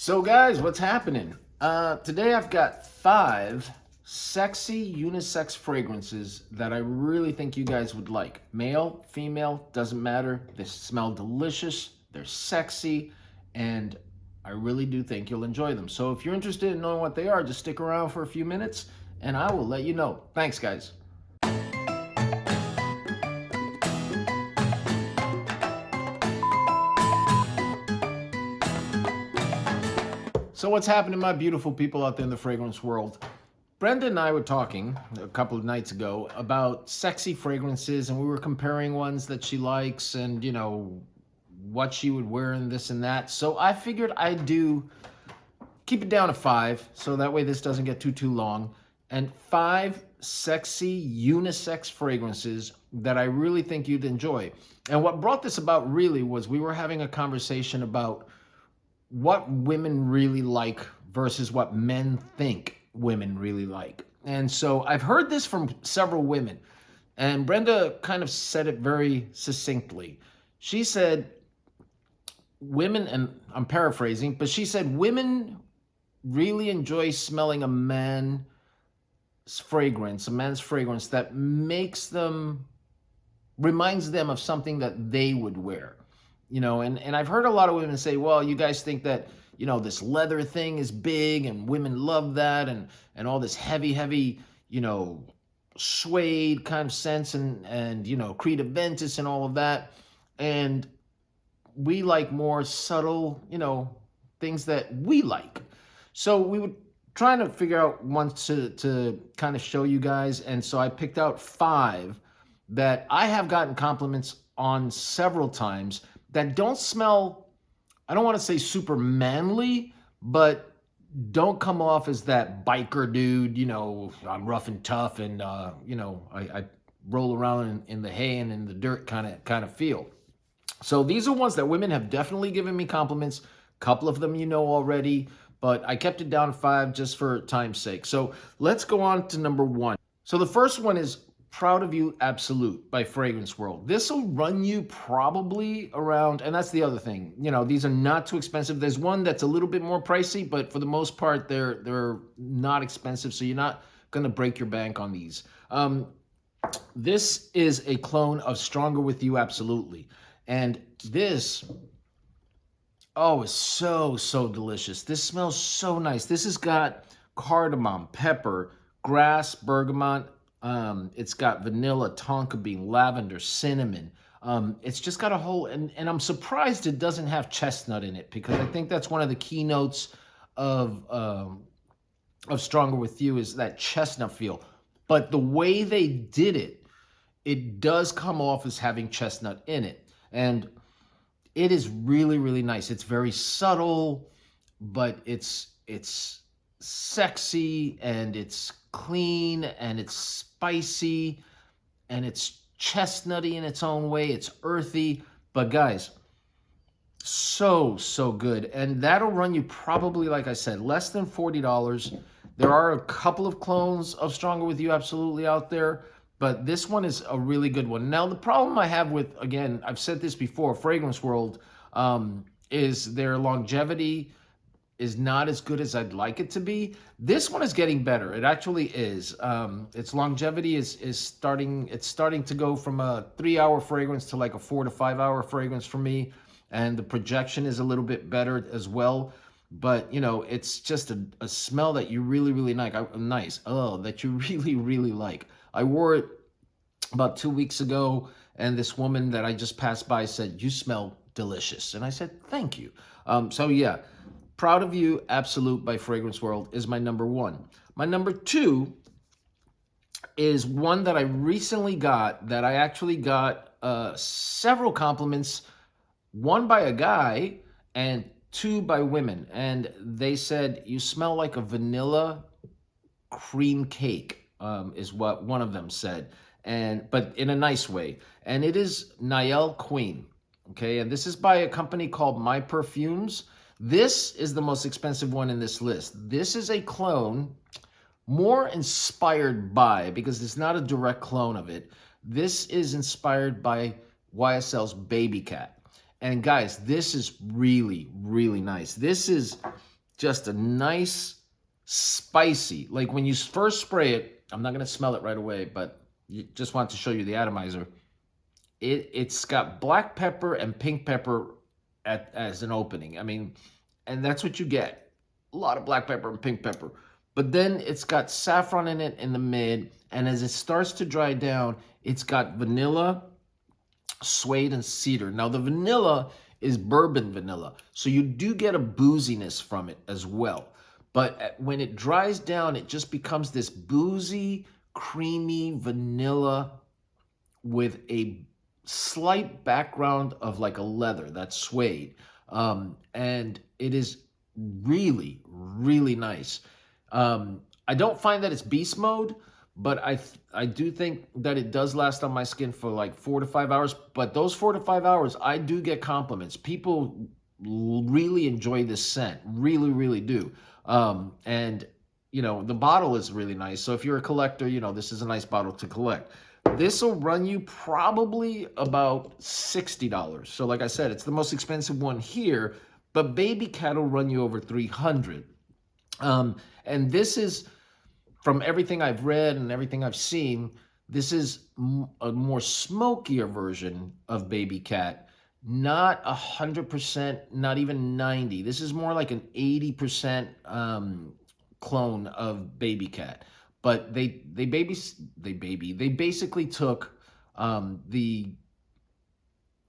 So guys, what's happening? Today I've got 5 sexy unisex fragrances that I really think you guys would like. Male, female, doesn't matter. They smell delicious, they're sexy, and I really do think you'll enjoy them. So if you're interested in knowing what they are, just stick around for a few minutes and I will let you know. Thanks guys. So what's happening, my beautiful people out there in the fragrance world? Brenda and I were talking a couple of nights ago about sexy fragrances, and we were comparing ones that she likes and, you know, what she would wear and this and that. So I figured I'd keep it down to 5, so that way this doesn't get too long. And 5 sexy unisex fragrances that I really think you'd enjoy. And what brought this about really was we were having a conversation about what women really like versus what men think women really like. And so I've heard this from several women, and Brenda kind of said it very succinctly. She said women, and I'm paraphrasing, but she said women really enjoy smelling a man's fragrance that reminds them of something that they would wear. You know, and I've heard a lot of women say, well, you guys think that, you know, this leather thing is big and women love that, and all this heavy, you know, suede kind of scents and you know, Creed Aventus and all of that. And we like more subtle, you know, things that we like. So we were trying to figure out ones to kind of show you guys. And so I picked out 5 that I have gotten compliments on several times that don't smell, I don't want to say super manly, but don't come off as that biker dude, you know, I'm rough and tough and, you know, I roll around in the hay and in the dirt kind of feel. So these are ones that women have definitely given me compliments. A couple of them you know already, but I kept it down to 5 just for time's sake. So let's go on to number 1. So the first one is Proud of You Absolute by Fragrance World. This will run you probably around, and that's the other thing, you know, these are not too expensive. There's one that's a little bit more pricey, but for the most part, they're not expensive, so you're not going to break your bank on these. This is a clone of Stronger With You Absolutely, and this, oh, it's so delicious. This smells so nice. This has got cardamom, pepper, grass, bergamot. It's got vanilla, tonka bean, lavender, cinnamon. It's just got a whole, and I'm surprised it doesn't have chestnut in it, because I think that's one of the keynotes of Stronger With You is that chestnut feel. But the way they did it, it does come off as having chestnut in it. And it is really nice. It's very subtle, but it's sexy, and it's clean, and it's spicy, and it's chestnutty in its own way. It's earthy, but guys, so good. And that'll run you probably, like I said, less than $40. There are a couple of clones of Stronger With You Absolutely out there, but this one is a really good one. Now, the problem I have with, again, I've said this before, Fragrance World, is their longevity is not as good as I'd like it to be. This one is getting better. It actually is. Its longevity is starting to go from a 3-hour fragrance to like a 4 to 5 hour fragrance for me. And the projection is a little bit better as well. But, you know, it's just a smell that you really like. That you really like. I wore it about 2 weeks ago, and this woman that I just passed by said, "You smell delicious." And I said, "Thank you." So yeah, Proud of You Absolute by Fragrance World is my number 1. My number 2 is one that I recently got, that I actually got several compliments, 1 by a guy and 2 by women. And they said, "You smell like a vanilla cream cake," is what one of them said, but in a nice way. And it is Nayel Queen. Okay, and this is by a company called My Perfumes. This is the most expensive one in this list. This is a clone, more inspired by, because it's not a direct clone of it. This is inspired by YSL's Baby Cat. And guys, this is really nice. This is just a nice, spicy, like when you first spray it, I'm not going to smell it right away, but you just want to show you the atomizer. It's got black pepper and pink pepper as an opening. I mean, and that's what you get. A lot of black pepper and pink pepper. But then it's got saffron in it in the mid, and as it starts to dry down, it's got vanilla, suede, and cedar. Now the vanilla is bourbon vanilla, so you do get a booziness from it as well. But when it dries down, it just becomes this boozy, creamy vanilla with a slight background of like a leather, that's suede. And it is really, really nice. I don't find that it's beast mode, but I do think that it does last on my skin for like 4 to 5 hours. But those 4 to 5 hours, I do get compliments. People really enjoy this scent, really, really do. And you know, the bottle is really nice. So if you're a collector, you know, this is a nice bottle to collect. This will run you probably about $60. So like I said, it's the most expensive one here, but Baby Cat will run you over $300. And this is, from everything I've read and everything I've seen, this is a more smokier version of Baby Cat. Not 100%, not even 90. This is more like an 80% clone of Baby Cat. But they basically took the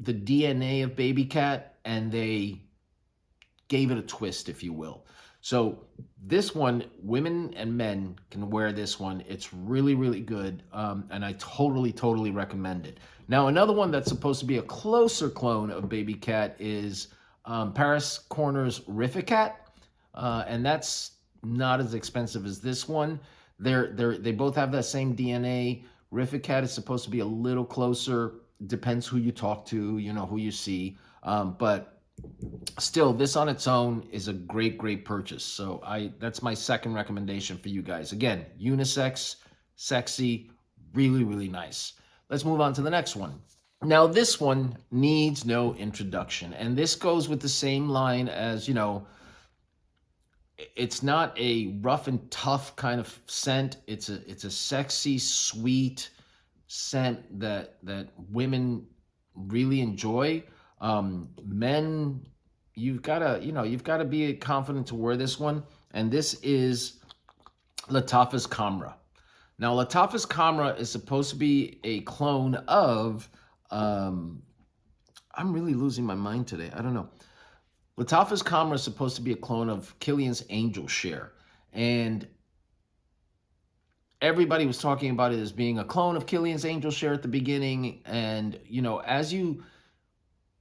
DNA of Baby Cat and they gave it a twist, if you will. So this one, women and men can wear this one. It's really, really good, and I totally recommend it. Now, another one that's supposed to be a closer clone of Baby Cat is Paris Corner's Rifficat, and that's not as expensive as this one. They both have that same DNA. Rifficat is supposed to be a little closer. Depends who you talk to, you know, who you see. But still, this on its own is a great purchase. So that's my second recommendation for you guys. Again, unisex, sexy, really nice. Let's move on to the next one. Now, this one needs no introduction. And this goes with the same line as, you know, it's not a rough and tough kind of scent. It's a sexy, sweet scent that women really enjoy. Men, you've gotta be confident to wear this one. And this is Lattafa's Khamrah. Now, Lattafa's Khamrah is supposed to be a clone of, I'm really losing my mind today. I don't know. Lattafa's Khamrah is supposed to be a clone of Killian's Angel Share. And everybody was talking about it as being a clone of Killian's Angel Share at the beginning. And, you know, as you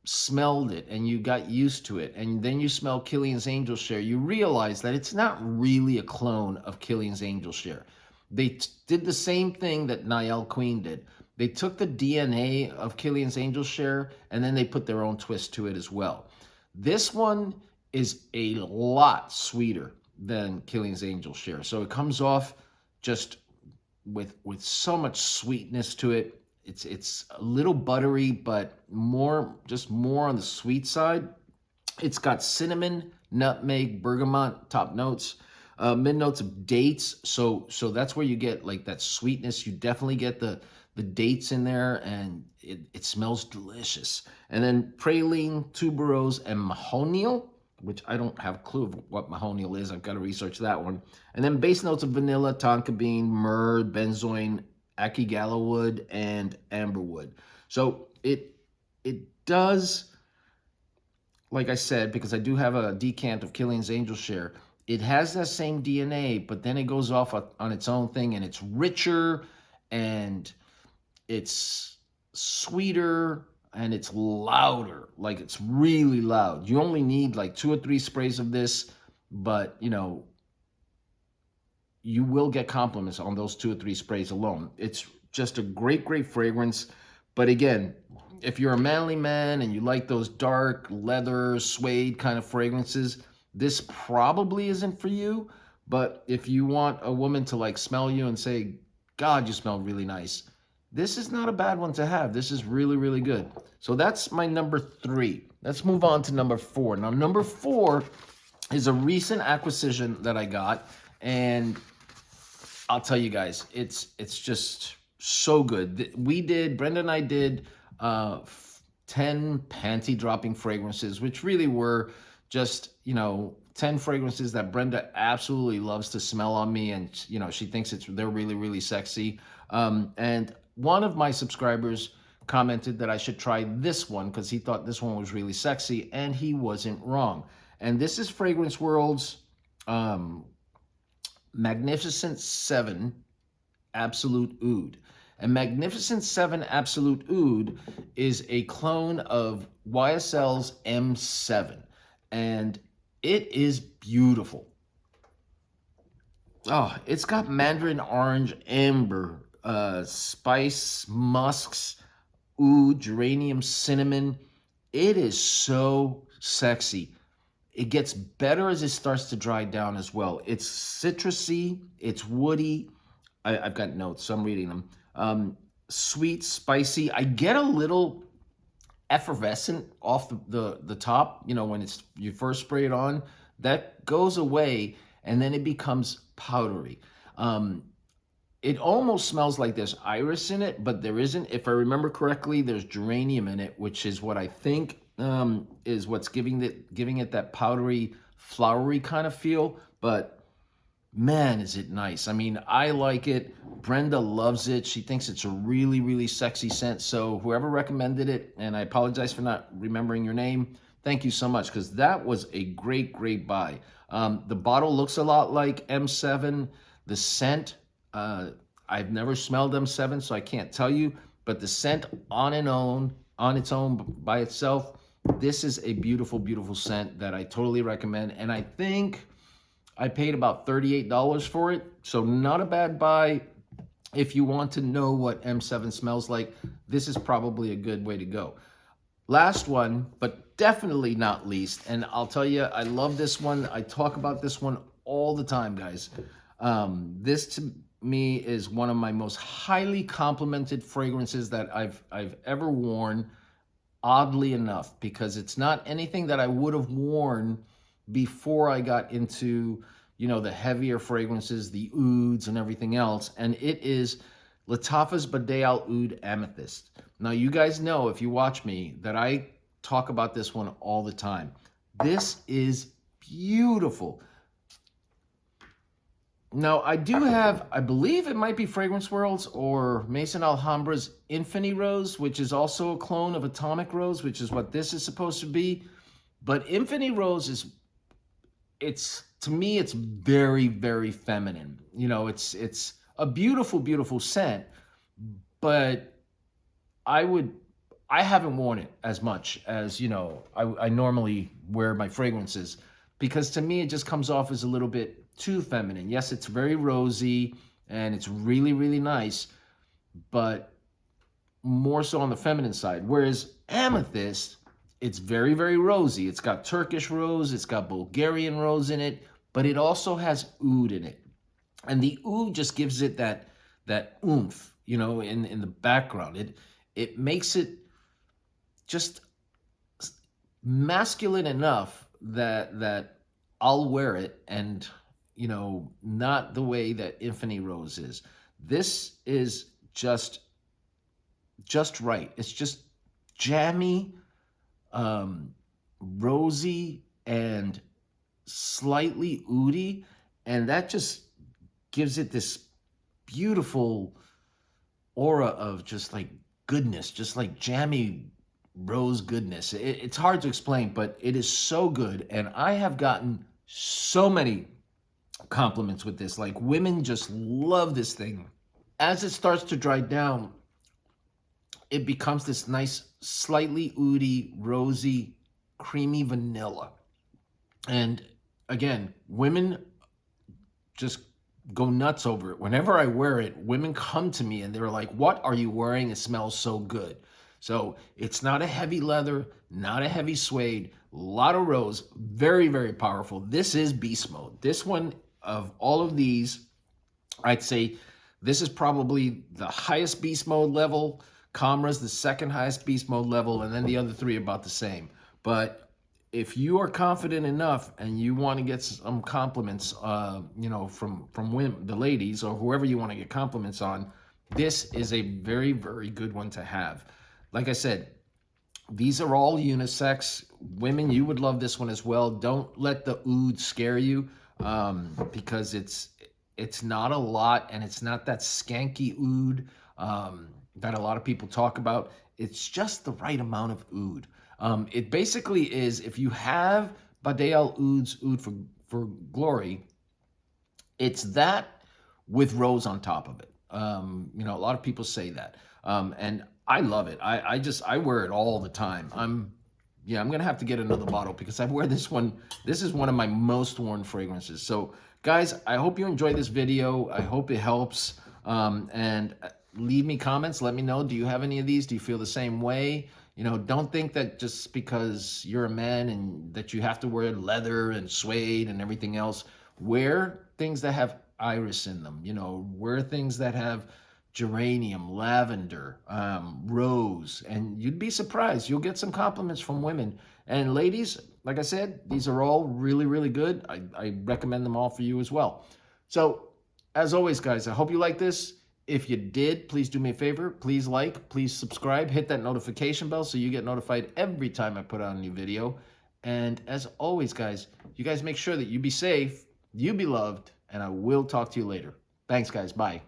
smelled it and you got used to it, and then you smell Killian's Angel Share, you realize that it's not really a clone of Killian's Angel Share. They did the same thing that Nayel Queen did. They took the DNA of Killian's Angel Share and then they put their own twist to it as well. This one is a lot sweeter than Killian's Angel Share. So it comes off just with so much sweetness to it. It's a little buttery, but more on the sweet side. It's got cinnamon, nutmeg, bergamot top notes, mid notes of dates. So that's where you get like that sweetness. You definitely get the dates in there, and it smells delicious. And then praline, tuberose, and mahonial, which I don't have a clue of what mahonial is. I've got to research that one. And then base notes of vanilla, tonka bean, myrrh, benzoin, akigala wood, and amberwood. So it does, like I said, because I do have a decant of Killian's Angel Share, it has that same DNA, but then it goes off on its own thing, and it's richer, and it's sweeter, and it's louder. Like, it's really loud. You only need like 2 or 3 sprays of this, but you know, you will get compliments on those 2 or 3 sprays alone. It's just a great fragrance. But again, if you're a manly man and you like those dark leather, suede kind of fragrances, this probably isn't for you. But if you want a woman to like smell you and say, God, you smell really nice, this is not a bad one to have. This is really good. So that's my number 3. Let's move on to number 4. Now, number 4 is a recent acquisition that I got, and I'll tell you guys, it's just so good. Brenda and I did 10 panty dropping fragrances, which really were just, 10 fragrances that Brenda absolutely loves to smell on me, and she thinks they're really, really sexy. And one of my subscribers commented that I should try this one because he thought this one was really sexy, and he wasn't wrong. And this is Fragrance World's um, Magnificent 7 Absolute Oud. And Magnificent 7 Absolute Oud is a clone of YSL's M7. And it is beautiful. Oh, it's got mandarin orange, amber, spice, musks, oud, geranium, cinnamon. It is so sexy. It gets better as it starts to dry down as well. It's citrusy, it's woody. I've got notes, so I'm reading them. Sweet, spicy. I get a little effervescent off the top, when you first spray it on. That goes away, and then it becomes powdery. It almost smells like there's iris in it, but there isn't. If I remember correctly, there's geranium in it, which is what I think is what's giving it that powdery, flowery kind of feel. But man, is it nice. I mean, I like it. Brenda loves it. She thinks it's a really, really sexy scent. So whoever recommended it, and I apologize for not remembering your name, thank you so much, because that was a great, great buy. The bottle looks a lot like M7. The scent, I've never smelled M7, so I can't tell you. But the scent on its own, by itself, this is a beautiful, beautiful scent that I totally recommend. And I think I paid about $38 for it, so not a bad buy. If you want to know what M7 smells like, this is probably a good way to go. Last one, but definitely not least, and I'll tell you, I love this one. I talk about this one all the time, guys. This to me is one of my most highly complimented fragrances that I've ever worn, oddly enough, because it's not anything that I would have worn before I got into, the heavier fragrances, the ouds and everything else. And it is Lattafa's Badal Oud Amethyst. Now, you guys know, if you watch me, that I talk about this one all the time. This is beautiful. Now, I do have, I believe it might be Fragrance World's or Maison Alhambra's Infinity Rose, which is also a clone of Atomic Rose, which is what this is supposed to be. But Infinity Rose to me, it's very, very feminine. It's a beautiful, beautiful scent, but I haven't worn it as much as, I normally wear my fragrances, because to me, it just comes off as a little bit too feminine. Yes, it's very rosy and it's really, really nice, but more so on the feminine side. Whereas Amethyst, it's very, very rosy. It's got Turkish rose, it's got Bulgarian rose in it, but it also has oud in it. And the oud just gives it that oomph, in the background. It makes it just masculine enough that I'll wear it, and not the way that Infinity Rose is. This is just right. It's just jammy, rosy, and slightly oudy, and that just gives it this beautiful aura of just like goodness, just like jammy rose goodness. It's hard to explain, but it is so good, and I have gotten so many compliments with this. Like, women just love this thing. As it starts to dry down, it becomes this nice, slightly oudy, rosy, creamy vanilla. And again, women just go nuts over it. Whenever I wear it, women come to me and they're like, "What are you wearing? It smells so good." So it's not a heavy leather, not a heavy suede, a lot of rose, very, very powerful. This is beast mode. This one, of all of these, I'd say this is probably the highest beast mode level. Khamrah's the second highest beast mode level, and then the other three about the same. But if you are confident enough and you want to get some compliments, from women, the ladies, or whoever you want to get compliments on, this is a very, very good one to have. Like I said, these are all unisex. Women, you would love this one as well. Don't let the oud scare you, because it's not a lot, and it's not that skanky oud that a lot of people talk about. It's just the right amount of oud. It basically is, if you have Badal Oud's Oud for Glory, it's that with rose on top of it. A lot of people say that, and I love it. I wear it all the time. I'm gonna have to get another bottle because I wear this one. This is one of my most worn fragrances. So, guys, I hope you enjoyed this video. I hope it helps. And leave me comments. Let me know. Do you have any of these? Do you feel the same way? Don't think that just because you're a man and that you have to wear leather and suede and everything else. Wear things that have iris in them. Wear things that have geranium, lavender, rose, and you'd be surprised. You'll get some compliments from women. And ladies, like I said, these are all really, really good. I recommend them all for you as well. So, as always, guys, I hope you like this. If you did, please do me a favor. Please like, please subscribe, hit that notification bell so you get notified every time I put out a new video. And as always, guys, you guys make sure that you be safe, you be loved, and I will talk to you later. Thanks, guys. Bye.